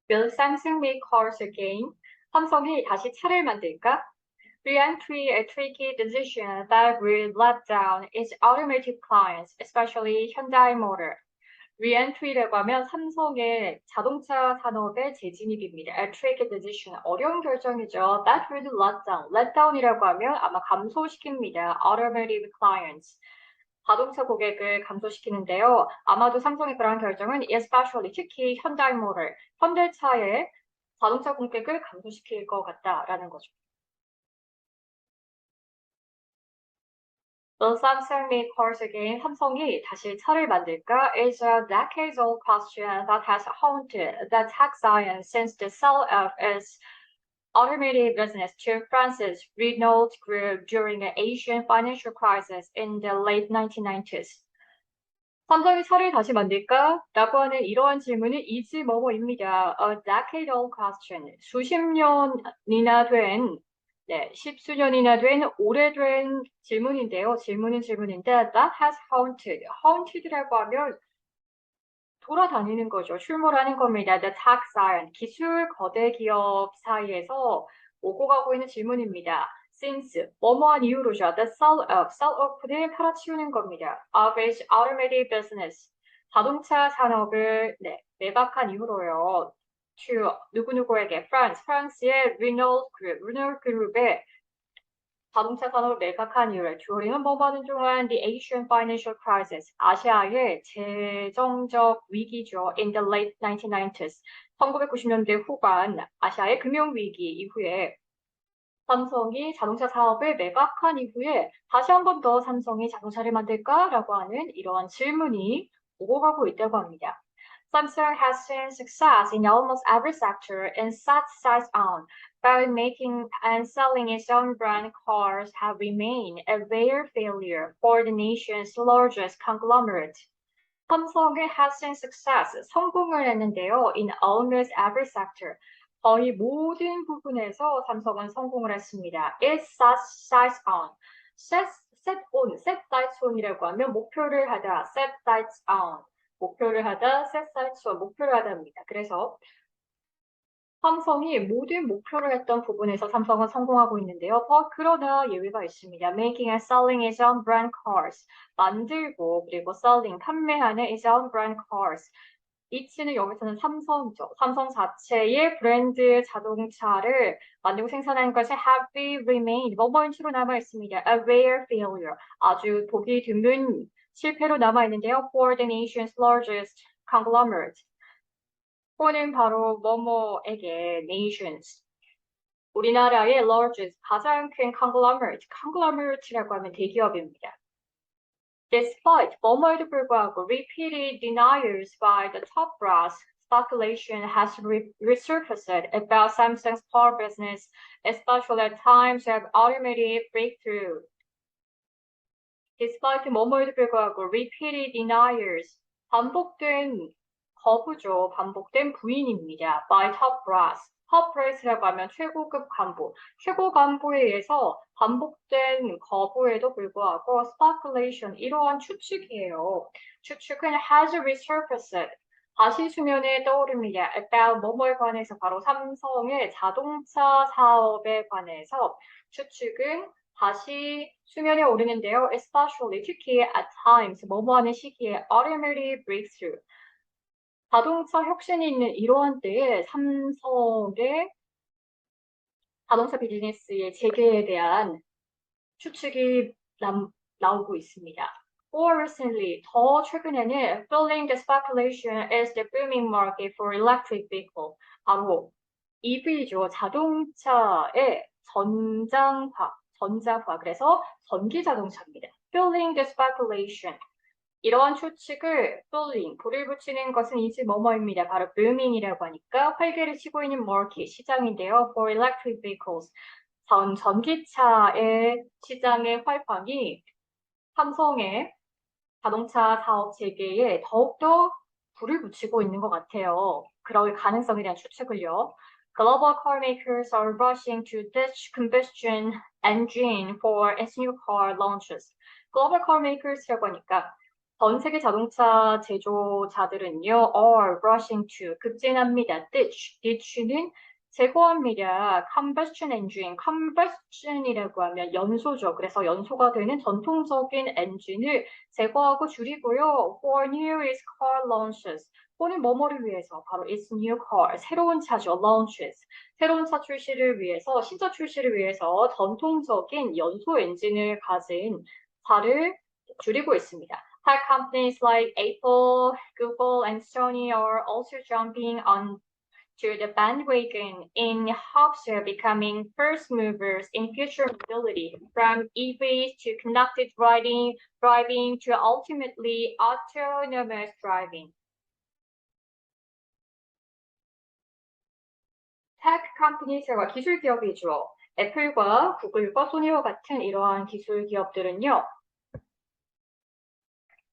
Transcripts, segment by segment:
Will Samsung make cars again? 삼성이 다시 차를 만들까? Re-entry a tricky decision that will let down its automotive clients, especially Hyundai Motor. Re-entry라고 하면 삼성의 자동차 산업의 재진입입니다. A tricky decision, 어려운 결정이죠. That will let down. let down이라고 하면 아마 감소시킵니다. Automotive clients. 자동차 고객을 감소시키는데요. 아마도 삼성의 그러한 결정은 especially 특히 현대모터, 현대차의 자동차 고객을 감소시킬 것 같다라는 거죠. Will Samsung make cars again? 삼성이 다시 차를 만들까? Is a decades-old question that has haunted the tech giant since the sale of its automotive business to France's Renault Group during the Asian financial crisis in the late 1990s. 삼성이 차를 다시 만들까? 라고 하는 이러한 질문은 이지 뭐뭐입니다. A decade-old question. 수십 년이나 된, 십수년이나 된 오래된 질문인데요. 질문인데 that has haunted. haunted라고 하면 돌아다니는 거죠. 출몰하는 겁니다. The tech giant. 기술 거대 기업 사이에서 오고 가고 있는 질문입니다. Since 뭐뭐한 이유로죠. The sell off를 팔아치우는 겁니다. Of its automotive business. 자동차 산업을 매각한 이후로요. To 누구누구에게 프랑스의 Renault 그룹의 자동차 산업을 매각한 이후에 during은 뭐뭐하는 동안 the Asian financial crisis, 아시아의 재정적 위기죠. In the late 1990s, 1990년대 후반 아시아의 금융위기 이후에 삼성이 자동차 사업을 매각한 이후에 다시 한 번 더 삼성이 자동차를 만들까라고 하는 이러한 질문이 오고 가고 있다고 합니다. Samsung has seen success in almost every sector and set sights on, but making and selling its own brand cars have remained a rare failure for the nation's largest conglomerate. 삼성의 has seen success, 성공을 했는데요. In almost every sector. 거의 모든 부분에서 삼성은 성공을 했습니다. It sets sights on. set sights on이라고 하면 목표를 하다. set sights on. 목표를 하다, set sights on. 목표를 하다입니다. 그래서 삼성이 모든 목표를 했던 부분에서 삼성은 성공하고 있는데요. 그러나 예외가 있습니다. Making and selling its own brand cars. 만들고 그리고 selling, 판매하는 its own brand cars. 이치는 여기서는 삼성이죠. 삼성 자체의 브랜드 자동차를 만들고 생산하는 것이 have remained, 뭐뭐인치로 남아있습니다. A rare failure, 아주 보기 드문 실패로 남아있는데요. For the nation's largest conglomerate. for는 바로 뭐뭐에게 nations. 우리나라의 largest, 가장 큰 conglomerate라고 하면 대기업입니다. Despite 뭐뭐에도 불구하고 repeated denials by the top brass, speculation has resurfaced about Samsung's car business, especially at times of automotive breakthrough. Despite 뭐뭐에도 불구하고 repeated denials, 반복된 거부죠. 반복된 부인입니다. By top brass. top brass라고 하면 최고급 간부. 최고 간부에 의해서 반복된 거부에도 불구하고 speculation, 이러한 추측이에요. 추측은 has resurfaced. 다시 수면에 떠오릅니다. about 뭐뭐에 관해서 바로 삼성의 자동차 사업에 관해서 추측은 다시 수면에 오르는데요. Especially 특히 at times 뭐뭐하는 시기에 automotive breakthrough. 자동차 혁신이 있는 이러한 때에 삼성의 자동차 비즈니스의 재개에 대한 추측이 나오고 있습니다. More recently, 더 최근에는 fueling the speculation is the booming market for electric vehicle. 바로 EV죠. 자동차의 전자화. 그래서 전기 자동차입니다. Fueling the speculation. 이러한 추측을 fueling, 불을 붙이는 것은 이지 뭐뭐입니다. 바로 booming이라고 하니까 활개를 치고 있는 market, 시장인데요. For electric vehicles. 전기차의 시장의 활황이 삼성의 자동차 사업 재개에 더욱더 불을 붙이고 있는 것 같아요. 그럴 가능성에 대한 추측을요. Global car makers are rushing to ditch combustion engine for its new car launches. Global car makers라고 하니까 전 세계 자동차 제조자들은요, are rushing to 급진합니다. ditch는 제거합니다. combustion engine, combustion이라고 하면 연소죠. 그래서 연소가 되는 전통적인 엔진을 제거하고 줄이고요. for newest car launches, 또는 뭐뭐를 위해서 바로 its new car, 새로운 차죠. launches, 새로운 차 출시를 위해서, 신차 출시를 위해서 전통적인 연소 엔진을 가진 차를 줄이고 있습니다. Tech companies like Apple, Google, and Sony are also jumping on to the bandwagon in hopes of becoming first movers in future mobility, from EVs to connected driving to ultimately autonomous driving. Tech companies가 기술 기업이죠. 애플과 구글과 소니와 같은 이러한 기술 기업들은요.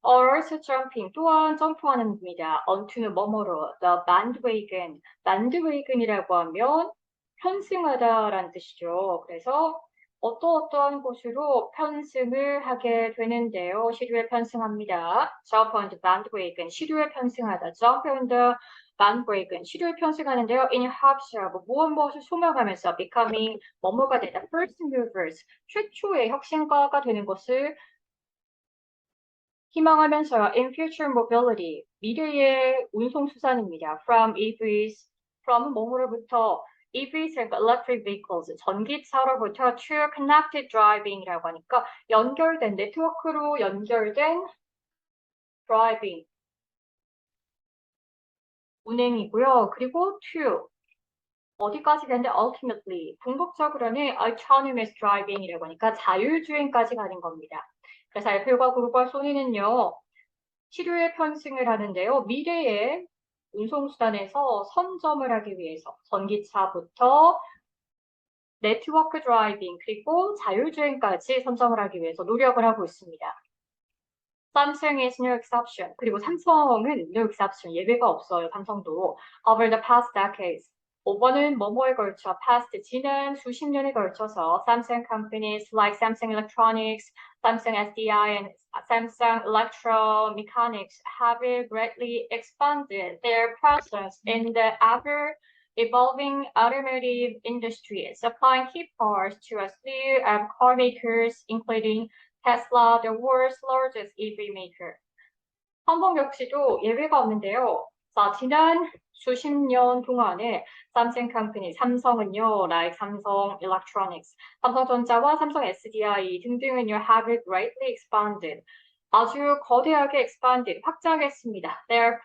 also jumping, 또한 점프하는 겁니다. onto는 뭐뭐로, the bandwagon, bandwagon이라고 하면 편승하다라는 뜻이죠. 그래서 어떠한 곳으로 편승을 하게 되는데요. 시류에 편승합니다. jump on the bandwagon, 시류에 편승하다. jump on the bandwagon, 시류에 편승하는데요. in hopes of, 무엇을 소명하면서 becoming, 뭐뭐가 되다. first movers, 최초의 혁신가가 되는 것을 희망하면서요. In future mobility, 미래의 운송수단입니다. From EVs, from 뭐뭐로부터 EVs, 그러니까 electric vehicles, 전기차로부터 to connected driving이라고 하니까 연결된, 네트워크로 연결된 driving, 운행이고요. 그리고 to, 어디까지 가는데 ultimately, 궁극적으로는 autonomous driving이라고 하니까 자율주행까지 가는 겁니다. 그래서 애플과 구글과 소니는요. 시류에 편승을 하는데요. 미래의 운송수단에서 선점을 하기 위해서 전기차부터 네트워크 드라이빙 그리고 자율주행까지 선점을 하기 위해서 노력을 하고 있습니다. Samsung is no exception. 그리고 삼성은 no exception. 예외가 없어요. 삼성도. Over the past decades. 오버는 뭐뭐에 걸쳐 past 지난 수십 년에 걸쳐서 Samsung companies like Samsung Electronics, Samsung SDI, and Samsung Electromechanics have greatly expanded their presence in the ever-evolving automotive industry, supplying key parts to a slew of car makers, including Tesla, the world's largest EV maker. 삼성 역시도 예외가 없는데요. 자, 지난 수십 년 동안에 삼성 컴퍼니, 삼성은요, like 삼성 Electronics, 삼성전자와 삼성 SDI 등등은요, have greatly expanded. 아주 거대하게 expanded, 확장했습니다. Their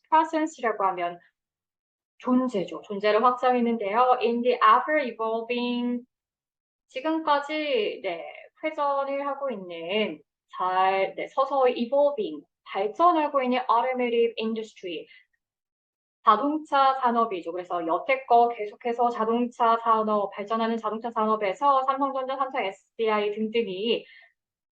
presence이라고 하면 존재죠. 존재를 확장했는데요. In the ever-evolving, 지금까지, 회전을 하고 있는, 서서히 evolving, 발전하고 있는 automotive industry, 자동차 산업이죠. 그래서 여태껏 계속해서 자동차 산업, 발전하는 자동차 산업에서 삼성전자, 삼성 SDI 등등이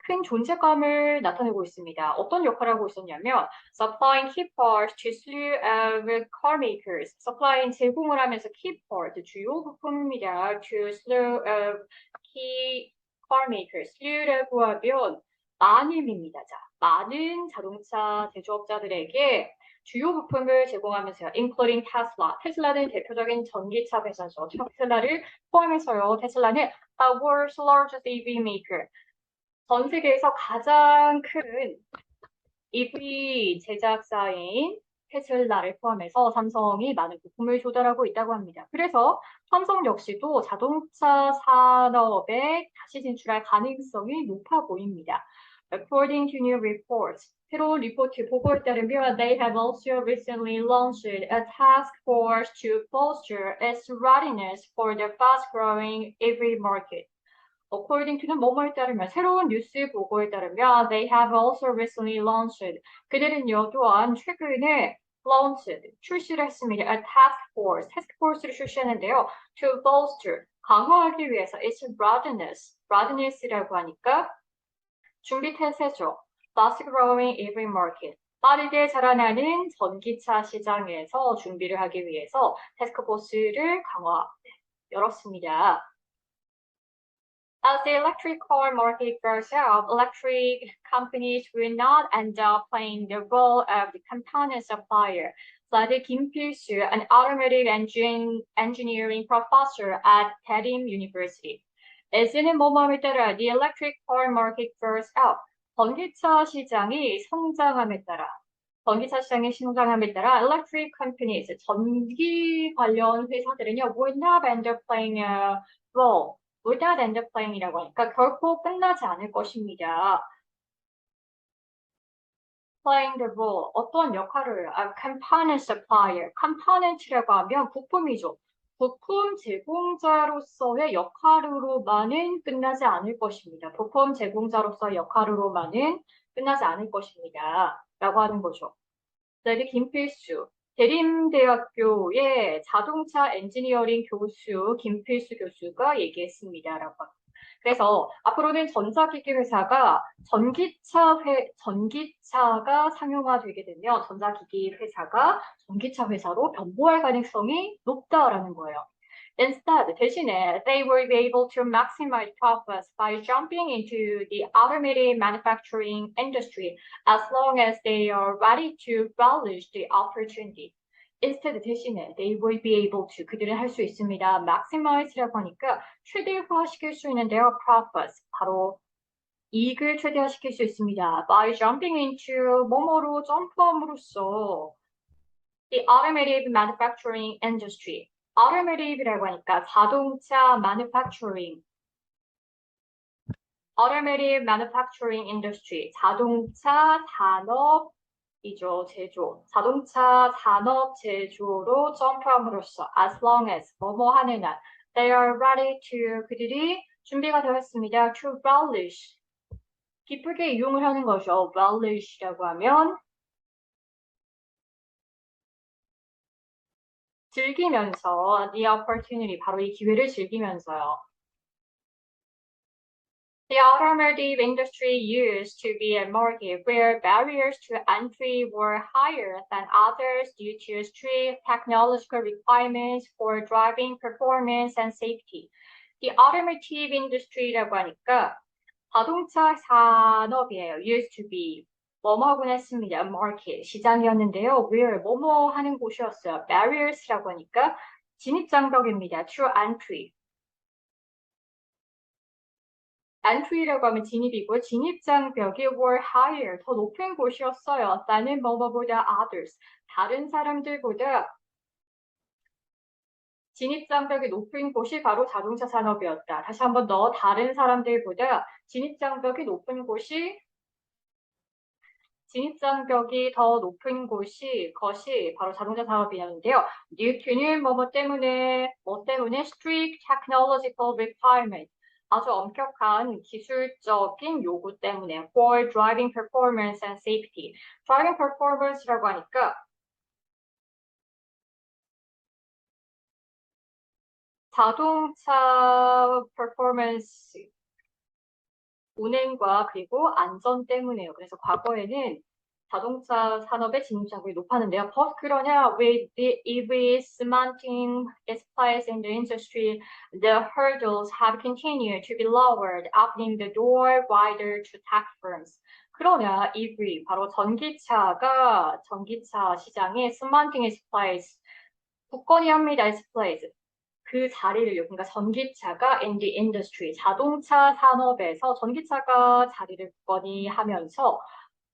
큰 존재감을 나타내고 있습니다. 어떤 역할을 하고 있었냐면 supplying key parts to slew of car makers. supplying 제공을 하면서 key part, 주요 부품입니다. to slew of key car makers. slew라고 하면 많음입니다. 자, 많은 자동차 제조업자들에게 주요 부품을 제공하면서요. including Tesla. 테슬라는 대표적인 전기차 회사죠. 테슬라를 포함해서요. 테슬라는 the world's largest EV maker. 전 세계에서 가장 큰 EV 제작사인 테슬라를 포함해서 삼성이 많은 부품을 조달하고 있다고 합니다. 그래서 삼성 역시도 자동차 산업에 다시 진출할 가능성이 높아 보입니다. According to new reports, 새로운 리포트 보고에 따르면 they have also recently launched a task force to foster its readiness for the fast-growing EV market. According to는 뭐뭐에 따르면 새로운 뉴스 보고에 따르면 they have also recently launched 그들은요 또한 최근에 launched 출시를 했습니다. A task force, task force를 출시했는데요. To bolster 강화하기 위해서 its readiness라고 하니까 준비 태세죠. Fast growing EV market. 빠르게 자라나는 전기차 시장에서 준비를 하기 위해서 태스크포스를 열었습니다. As the electric car market grows up, electric companies will not end up playing the role of the component supplier. Like Kim Pil-soo, an automotive engineering professor at Darim University. S는 뭐뭐에 따라 the electric car market grows up. 전기차 시장이 성장함에 따라 전기차 시장의 성장함에 따라 electric companies, 전기 관련 회사들은요, would not end up playing a role. would not end up playing이라고 하니까 결코 끝나지 않을 것입니다. playing the role, 어떤 역할을, a component supplier, component라고 하면 부품이죠. 부품 제공자로서의 역할으로만은 끝나지 않을 것입니다. 부품 제공자로서의 역할으로만은 끝나지 않을 것입니다. 라고 하는 거죠. 그다음에 김필수, 대림대학교의 자동차 엔지니어링 교수 김필수 교수가 얘기했습니다라고. 그래서 앞으로는 전자기기 회사가 전기차가 상용화되게 되면 전자기기 회사가 전기차 회사로 변모할 가능성이 높다라는 거예요. Instead, 대신에 they will be able to maximize profits by jumping into the automotive manufacturing industry as long as they are ready to relish the opportunity. Instead, 대신에 they will be able to 그들은 할 수 있습니다. maximize라고 하니까 최대화시킬 수 있는 their profits 바로 이익을 최대화시킬 수 있습니다. by jumping into 뭐뭐로 점프함으로써 the automotive manufacturing industry. automotive라고 하니까 자동차 manufacturing automotive manufacturing industry 자동차 산업이죠. 제조 자동차 산업 제조로 점프함으로써 as long as 뭐뭐 하는 한 they are ready to 그들이 준비가 되었습니다. to relish 기쁘게 이용을 하는 거죠. relish라고 하면 즐기면서 the opportunity 바로 이 기회를 즐기면서요. The automotive industry used to be a market where barriers to entry were higher than others due to strict technological requirements for driving performance and safety. The automotive industry라고 하니까 자동차 산업이에요. used to be 뭐뭐하곤 했습니다. market 시장이었는데요. where 뭐뭐 하는 곳이었어요. barriers라고 하니까 진입장벽입니다. to entry entry라고 하면 진입이고 진입장벽이 were higher 더 높은 곳이었어요. 나는 뭐뭐보다 others 다른 사람들보다 진입장벽이 높은 곳이 바로 자동차 산업이었다. 다시 한번 더 다른 사람들보다 진입장벽이 더 높은 것이 바로 자동차 산업이었는데요. due to는 뭐 때문에 strict technological requirement 아주 엄격한 기술적인 요구 때문에 for driving performance and safety. driving performance라고 하니까 자동차 performance 운행과 그리고 안전 때문에요. 그래서 과거에는 자동차 산업의 진입장벽이 높았는데요. 그러냐, with the EVs cementing its place in the industry, the hurdles have continued to be lowered, opening the door wider to tech firms. 그러나 EV, 바로 전기차 시장에 cementing its place, 굳건히 합니다. its place. 그 자리를요. 그러니까 전기차가 in the industry, 자동차 산업에서 전기차가 자리를 굳건히 하면서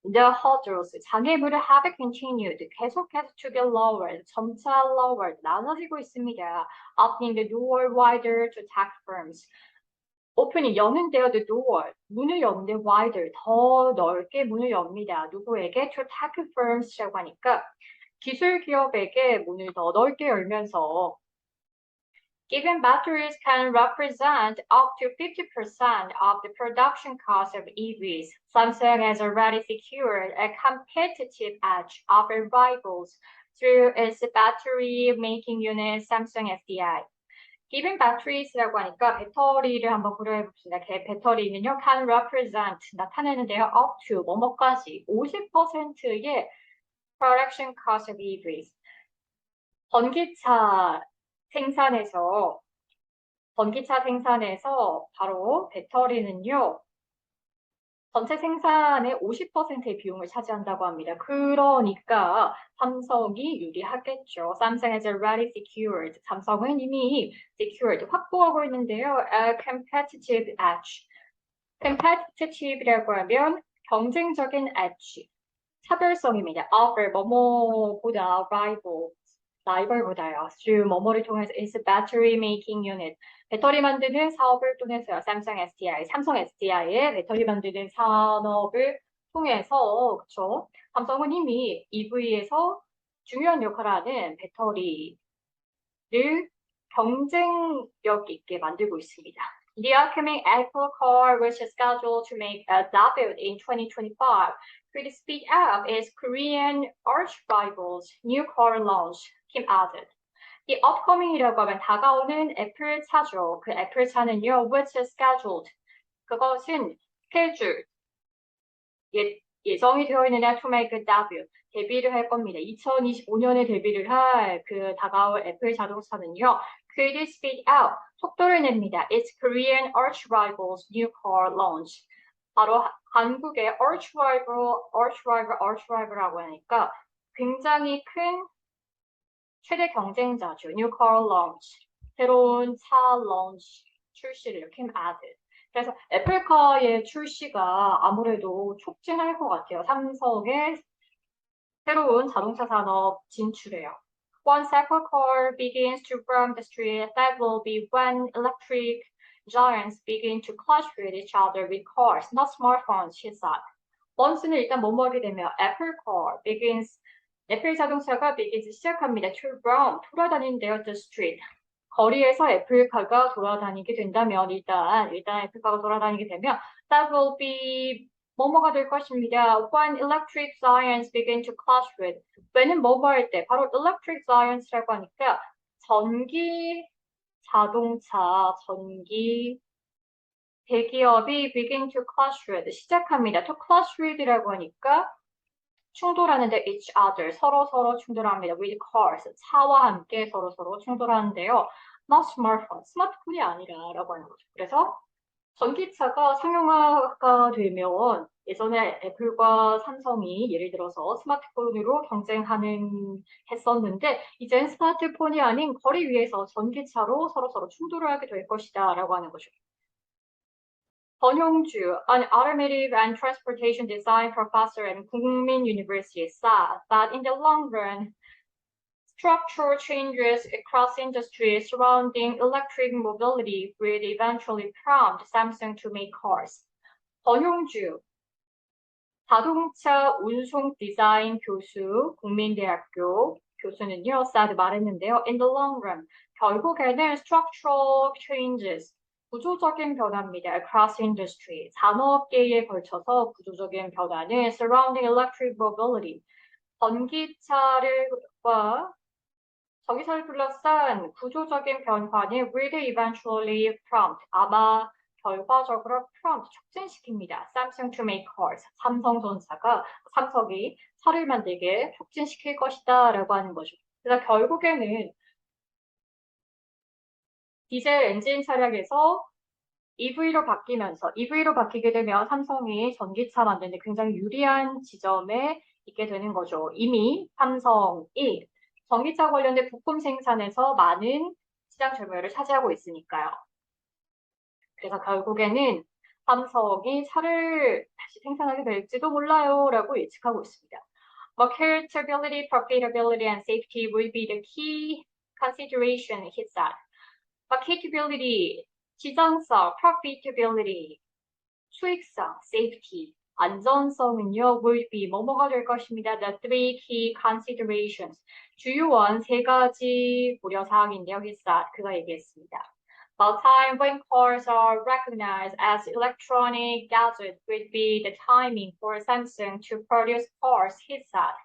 the hurdles, 장애물을 have continued, 계속해서 to be lowered, 점차 lowered, 나눠지고 있습니다. opening the door wider to tech firms. 오픈이 여는데요. the door, 문을 여는데 wider, 더 넓게 문을 엽니다. 누구에게? to tech firms라고 하니까 기술 기업에게 문을 더 넓게 열면서 Given batteries can represent up to 50% of the production cost of EVs, Samsung has already secured a competitive edge over rivals through its battery making unit Samsung SDI. Given batteries라고 하니까 배터리를 한번 고려해 봅시다. 배터리는요, can represent 나타내는데요, up to 뭐뭐까지 50%의 production cost of EVs. 전기차 생산에서 전기차 생산에서 바로 배터리는요, 전체 생산의 50%의 비용을 차지한다고 합니다. 그러니까 삼성이 유리하겠죠. Samsung has already secured. 삼성은 이미 secured, 확보하고 있는데요. A competitive edge. competitive라고 하면 경쟁적인 edge, 차별성입니다. offer, 뭐뭐보다, 라이벌보다요. through 뭐뭐를 통해서 is battery making unit. 배터리 만드는 사업을 통해서요. 삼성 SDI의 배터리 만드는 산업을 통해서, 그쵸? 삼성은 이미 EV에서 중요한 역할을 하는 배터리를 경쟁력 있게 만들고 있습니다. The upcoming Apple car, which is scheduled to make a debut in 2025, could speed up its Korean arch rivals' new car launch, Kim added. The upcoming이라고 하면 다가오는 애플 차죠. 그 애플 차는요, which is scheduled. 그것은 스케줄, 예정이 되어 있는 to make a debut. 데뷔를 할 겁니다. 2025년에 데뷔를 할 그 다가올 애플 자동차는요, could speed up, 속도를 냅니다. Its Korean arch rivals' new car launch. 바로 한국의 arch rival라고 하니까 굉장히 큰 최대 경쟁자죠. New car launch. 새로운 차 launch 출시를 이렇게 added. 그래서 애플카의 출시가 아무래도 촉진할 것 같아요. 삼성의 새로운 자동차 산업 진출에요. Once Apple Car begins to roam the street, that will be when electric giants begin to clash with each other with cars, not smartphones, she said. once는 일단 뭐뭐 하게 되면 Apple Car begins, 애플 자동차가 begins 시작합니다. to roam, 돌아다니는데요. the street. 거리에서 애플카가 돌아다니게 된다면 일단 애플카가 돌아다니게 되면 that will be 뭐뭐가 될 것입니다. When electric giants begin to clash with. when은 뭐뭐 할 때 바로 electric giants라고 하니까 전기 자동차, 전기 대기업이 begin to clash with 시작합니다. to clash with라고 하니까 충돌하는데 each other 서로 충돌합니다. with cars 차와 함께 서로 충돌하는데요. not smartphone 스마트폰이 아니라라고 하는 거죠. 그래서 전기차가 상용화가 되면 예전에 애플과 삼성이 예를 들어서 스마트폰으로 경쟁하는 했었는데 이젠 스마트폰이 아닌 거리 위에서 전기차로 서로 충돌을 하게 될 것이다라고 하는 거죠. 권용주, an automotive and transportation design professor at Kookmin University, said that in the long run, structural changes across industries surrounding electric mobility will eventually prompt Samsung to make cars. 권용주, 자동차 운송 디자인 교수, 국민대학교 교수는요, said 말했는데요. In the long run, 결국에는 structural changes, 구조적인 변화입니다. Across industry, 산업계에 걸쳐서 구조적인 변화는 surrounding electric mobility, 전기차를 둘러싼 구조적인 변화는 will eventually prompt, 아마 결과적으로 prompt, 촉진시킵니다. Samsung to make cars, 삼성이 차를 만들게 촉진시킬 것이다 라고 하는 거죠. 그래서 결국에는 디젤 엔진 차량에서 EV로 바뀌게 되면 삼성이 전기차 만드는 데 굉장히 유리한 지점에 있게 되는 거죠. 이미 삼성이 전기차 관련된 부품 생산에서 많은 시장 점유율을 차지하고 있으니까요. 그래서 결국에는 삼성이 차를 다시 생산하게 될지도 몰라요 라고 예측하고 있습니다. Marketability, profitability, and safety will be the key consideration, he said. Marketability, 시장성, profitability, 수익성, safety, 안전성은요, will be 뭐뭐가 될 것입니다. The three key considerations. 주요한 세 가지 고려 사항인데요. 그가 얘기했습니다. The time when cars are recognized as electronic gadgets will be the timing for Samsung to produce cars, he said.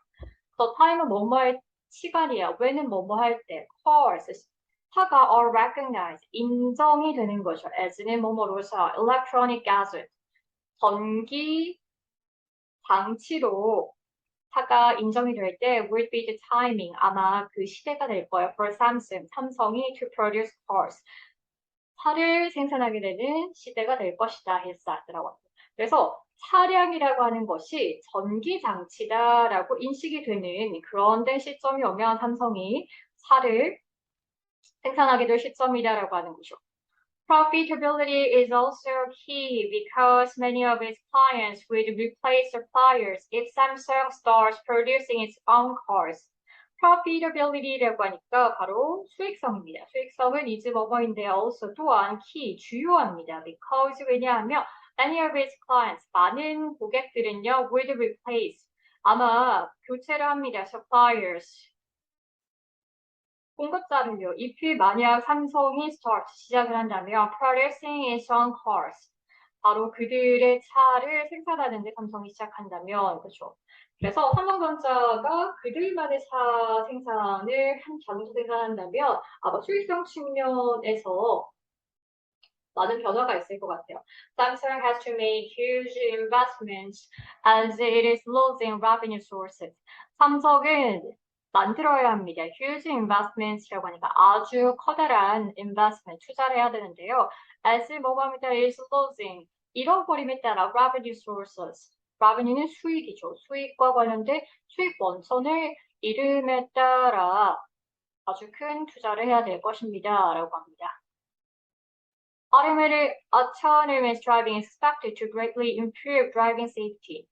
The time은 뭐뭐 할 시간이에요. when은 뭐뭐 할 때, cars, 차가 are recognized, 인정이 되는 거죠. as는 뭐뭐로서 electronic gadget, 전기 장치로 차가 인정이 될 때 will be the timing, 아마 그 시대가 될 거예요. For Samsung, 삼성이 to produce cars, 차를 생산하게 되는 시대가 될 것이다 했다라고 합니다. 그래서 차량이라고 하는 것이 전기 장치다라고 인식이 되는 그런 데 시점이 오면 삼성이 차를 생산하게 될 시점이다라고 하는 거죠. Profitability is also key because many of its clients would replace suppliers if Samsung starts producing its own cars. Profitability라고 하니까 바로 수익성입니다. 수익성은 is 뭐뭐인데요. also 또한 key, 주요합니다. because 왜냐하면 many of its clients, 많은 고객들은요, would replace, 아마 교체를 합니다. suppliers. 공급자를요. if 만약 삼성이 start 시작을 한다면 producing its own cars. 바로 그들의 차를 생산하는데 삼성이 시작한다면 그렇죠. 그래서 삼성전자가 그들만의 차 생산을 한 자동차 생산한다면 아마 수익성 측면에서 많은 변화가 있을 것 같아요. Samsung has to make huge investments as it is losing revenue sources. 삼성은 만들어야 합니다. Huge investments라고 하니까 아주 커다란 investment, 투자를 해야 되는데요. as 뭐뭐입니다. is losing, 잃어버림에 따라 revenue sources. revenue는 수익이죠. 수익과 관련된 수익 원천을 잃음에 따라 아주 큰 투자를 해야 될 것입니다. 라고 합니다. Autonomous driving is expected to greatly improve driving safety.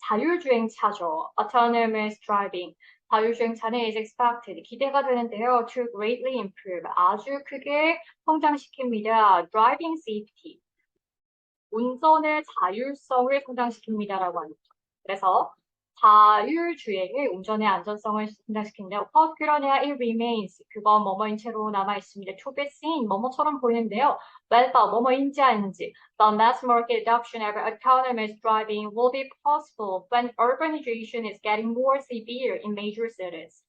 자율주행차죠. Autonomous driving. 자율주행차는 is expected. 기대가 되는데요. To greatly improve. 아주 크게 성장시킵니다. Driving safety. 운전의 자율성을 성장시킵니다라고 하죠. 그래서 자율주행의 운전의 안전성을 증가시킨다. 그러냐, it remains. 그건 뭐뭐인 채로 남아있습니다. to be seen. 뭐뭐처럼 보이는데요. whether 뭐뭐인지 아닌지. The mass market adoption of autonomous driving will be possible when urbanization is getting more severe in major cities.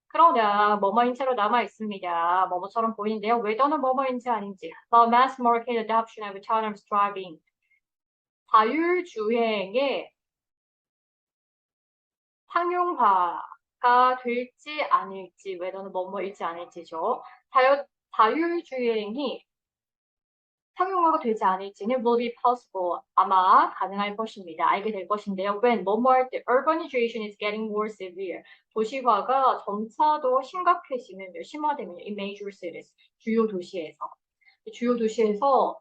그러나 뭐뭐인 채로 남아있습니다. 뭐뭐처럼 보이는데요. whether는 뭐뭐인지 아닌지. The mass market adoption of autonomous driving. 자율주행의 상용화가 될지 아닐지, whether는 뭐뭐일지 아닐지죠. 자율주행이 상용화가 되지 않을지는 will be possible. 아마 가능할 것입니다. 알게 될 것인데요. When 뭐뭐할 때 urbanization is getting more severe. 도시화가 점차 더 심각해지면, 심화되면 in major cities. 주요 도시에서. 주요 도시에서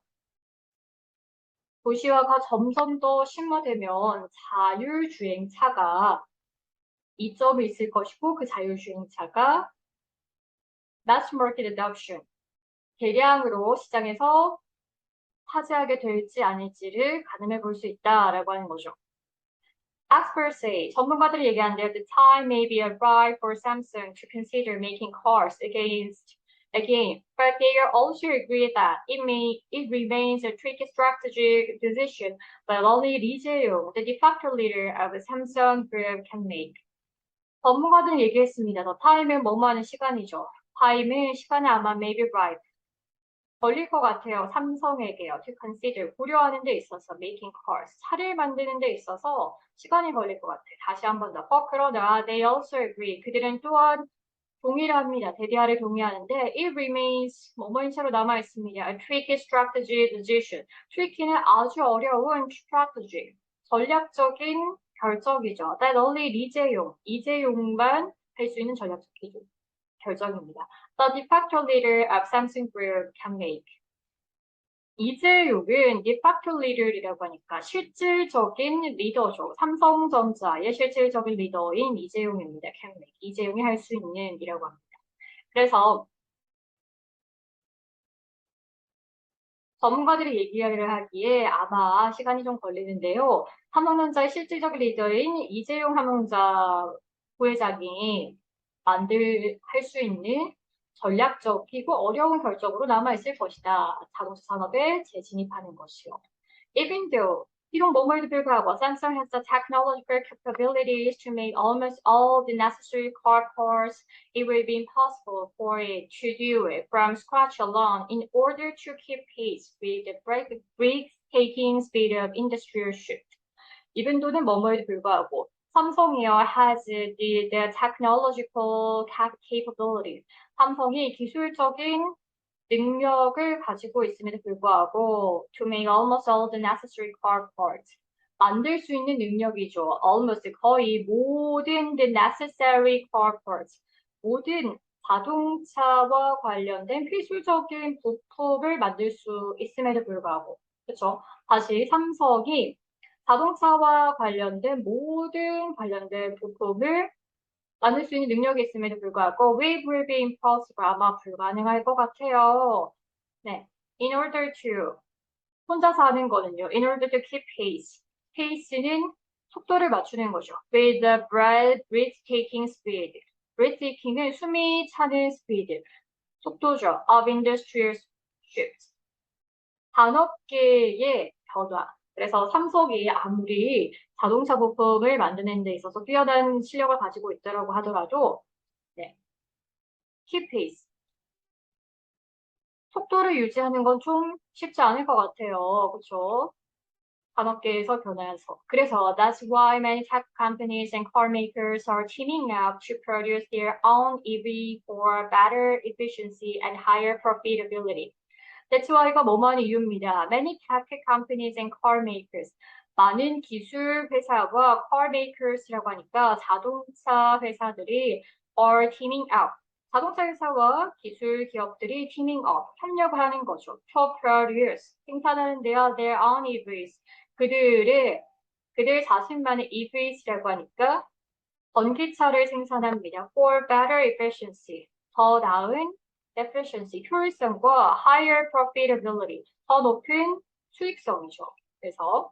도시화가 점점 더 심화되면 자율주행차가 이점이 있을 것이고 그 자율주행차가 mass market adoption, 대량으로 시장에서 차지하게 될지 아닐지를 가늠해 볼 수 있다라고 하는 거죠. Experts say, 전문가들이 얘기하는데요. The time may be arrived for Samsung to consider making cars again, but they also agree that it remains a tricky strategic decision, but only Lee Jae-yong, the de facto leader of the Samsung Group, can make. 전문가들은 얘기했습니다. The time은 뭐뭐 하는 시간이죠. time은 시간이 아마 maybe right. 걸릴 것 같아요. 삼성에게요. To consider, 고려하는 데 있어서 making cars, 차를 만드는 데 있어서 시간이 걸릴 것 같아요. 다시 한 번 더. 그러나 they also agree. 그들은 또한 동의합니다. 대대하를 동의하는데 it remains 뭐뭐인 채로 남아있습니다. A tricky strategy decision. tricky는 아주 어려운 strategy, 전략적인 결정이죠. That only 이재용만 할 수 있는 전략적 결정입니다. The de facto leader of Samsung Group can make. 이재용은 de facto leader이라고 하니까 실질적인 리더죠. 삼성전자의 실질적인 리더인 이재용입니다. can make. 이재용이 할 수 있는 이라고 합니다. 그래서 전문가들이 얘기를 하기에 아마 시간이 좀 걸리는데요. 삼성전자의 실질적인 리더인 이재용 삼성전자 부회장이 할 수 있는 전략적이고 어려운 결정으로 남아있을 것이다. 자동차 산업에 재진입하는 것이요. Even though, 비록 뭐뭐에도 불구하고 Samsung has the technological capabilities to make almost all the necessary car parts, it will be impossible for it to do it from scratch alone in order to keep pace with the breathtaking speed of industrial shift. even though는 뭐뭐에도 불구하고 삼성이요 has the technological capabilities. 삼성이 기술적인 능력을 가지고 있음에도 불구하고 to make almost all the necessary car parts. 만들 수 있는 능력이죠. almost 거의 모든 the necessary car parts. 모든 자동차와 관련된 필수적인 부품을 만들 수 있음에도 불구하고. 그렇죠? 다시 삼성이 자동차와 관련된 모든 관련된 부품을 만들 수 있는 능력이 있음에도 불구하고 we will be impossible 아마 불가능할 것 같아요. 네, in order to 혼자서 하는 거는요. In order to keep pace. pace는 속도를 맞추는 거죠. With the breathtaking speed. breathtaking은 숨이 차는 speed. 속도죠. Of industrial shift. 산업계의 변화. 그래서 삼성이 아무리 자동차 부품을 만드는 데 있어서 뛰어난 실력을 가지고 있다고 하더라도 네, keep pace. 속도를 유지하는 건 좀 쉽지 않을 것 같아요. 그렇죠? 산업계에서 변화해서. 그래서 that's why many tech companies and car makers are teaming up to produce their own EV for better efficiency and higher profitability. That's why가 뭐뭐하는 이유입니다. Many tech companies and car makers. 많은 기술 회사와 car makers라고 하니까 자동차 회사들이 are teaming up. 자동차 회사와 기술 기업들이 teaming up, 협력을 하는 거죠. To produce, 생산하는데요. Their own EVs. 그들 자신만의 EVs라고 하니까 전기차를 생산합니다. For better efficiency. 더 나은 efficiency, 효율성과 higher profitability, 더 높은 수익성이죠. 그래서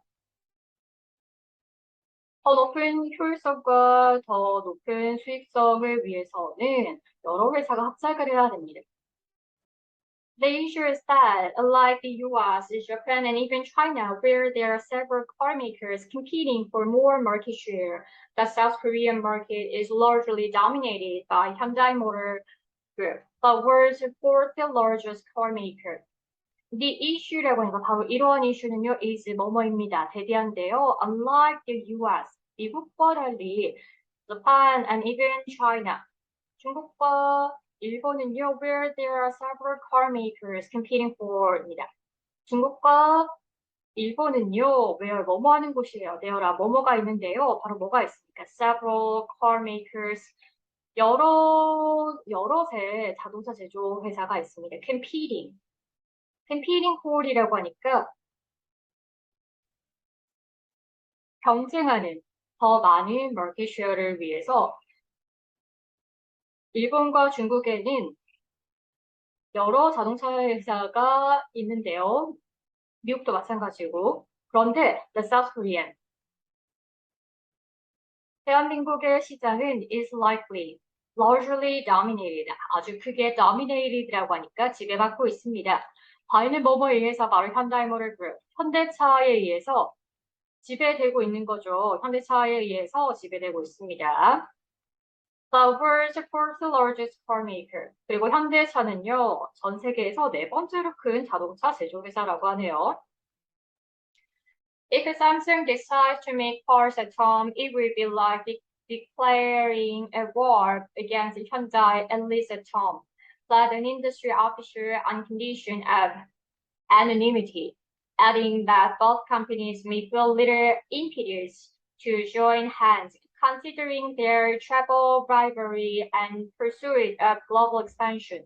더 높은 효율성과 더 높은 수익성을 위해서는 여러 회사가 합작을 해야 됩니다. The issue is that, unlike the US, Japan, and even China, where there are several car makers competing for more market share, the South Korean market is largely dominated by Hyundai Motor Group, the world's fourth largest car maker. The issue라고 하니까 바로 이러한 이슈는요, is 뭐뭐입니다. 대비한데요. Unlike the US, 미국과 달리 Japan and even China, 중국과 일본은요, where there are several car makers competing for입니다. 중국과 일본은요, where 뭐뭐 하는 곳이에요. there라 뭐뭐가 있는데요. 바로 뭐가 있습니까? several car makers, 여럿의 자동차 제조 회사가 있습니다. competing for이라고 하니까 경쟁하는 더 많은 마켓 쉐어를 위해서 일본과 중국에는 여러 자동차 회사가 있는데요. 미국도 마찬가지고. 그런데 the South Korean, 대한민국의 시장은 is likely, largely dominated, 아주 크게 dominated라고 하니까 지배받고 있습니다. 바이는 뭐뭐에 의해서 바로 현다이모터 그룹, 현대차에 의해서 지배되고 있는 거죠. 현대차에 의해서 지배되고 있습니다. The world's fourth largest car maker. 그리고 현대차는요, 전 세계에서 네 번째로 큰 자동차 제조회사라고 하네요. If Samsung decides to make cars at home, it will be like declaring a war against Hyundai, at least at home, said an industry official on condition of anonymity, adding that both companies may feel little impetus to join hands, considering their travel rivalry and pursuit of global expansion.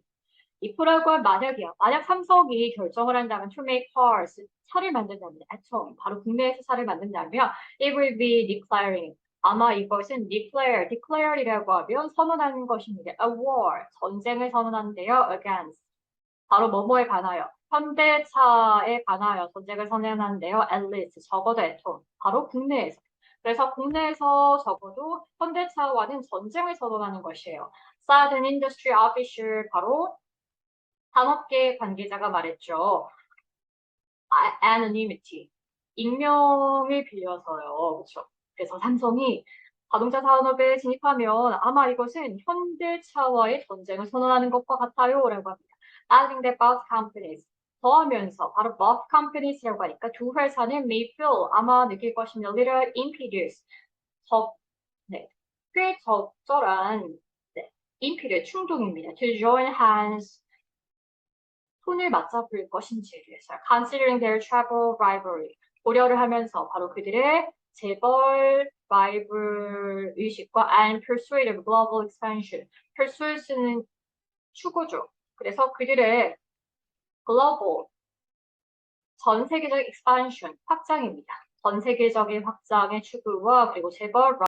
if라고 한 만약이요. 만약 삼성이 결정을 한다면 to make cars, 차를 만든다면, atom, 바로 국내에서 차를 만든다면 it will be declaring. 아마 이것은 declare이라고 하면 선언하는 것입니다. A war, 전쟁을 선언하는데요. against, 바로 뭐뭐에 관하여, 현대차에 관하여 전쟁을 선언하는데요. at least, 적어도 atom, 바로 국내에서. 그래서 국내에서 적어도 현대차와는 전쟁을 선언하는 것이에요. said an industry official, 바로 산업계 관계자가 말했죠. anonymity, 익명을 빌려서요. 그렇죠. 그래서 삼성이 자동차 산업에 진입하면 아마 이것은 현대차와의 전쟁을 선언하는 것과 같아요. 라고 합니다. Adding that both companies, 더하면서 바로 both companies라고 하니까 두 회사는 may feel, 아마 느낄 것입니다. little impetus, 꽤 적절한 impeded, 충동입니다. To join hands, 손을 맞잡을 것인지에 대해서 considering their travel rivalry 고려를 하면서 바로 그들의 재벌 라이벌 의식과 and pursuit of global expansion pursuit는 추구죠. 그래서 그들의 global 전 세계적 expansion 확장입니다. 전 세계적인 확장의 추구와 그리고 재벌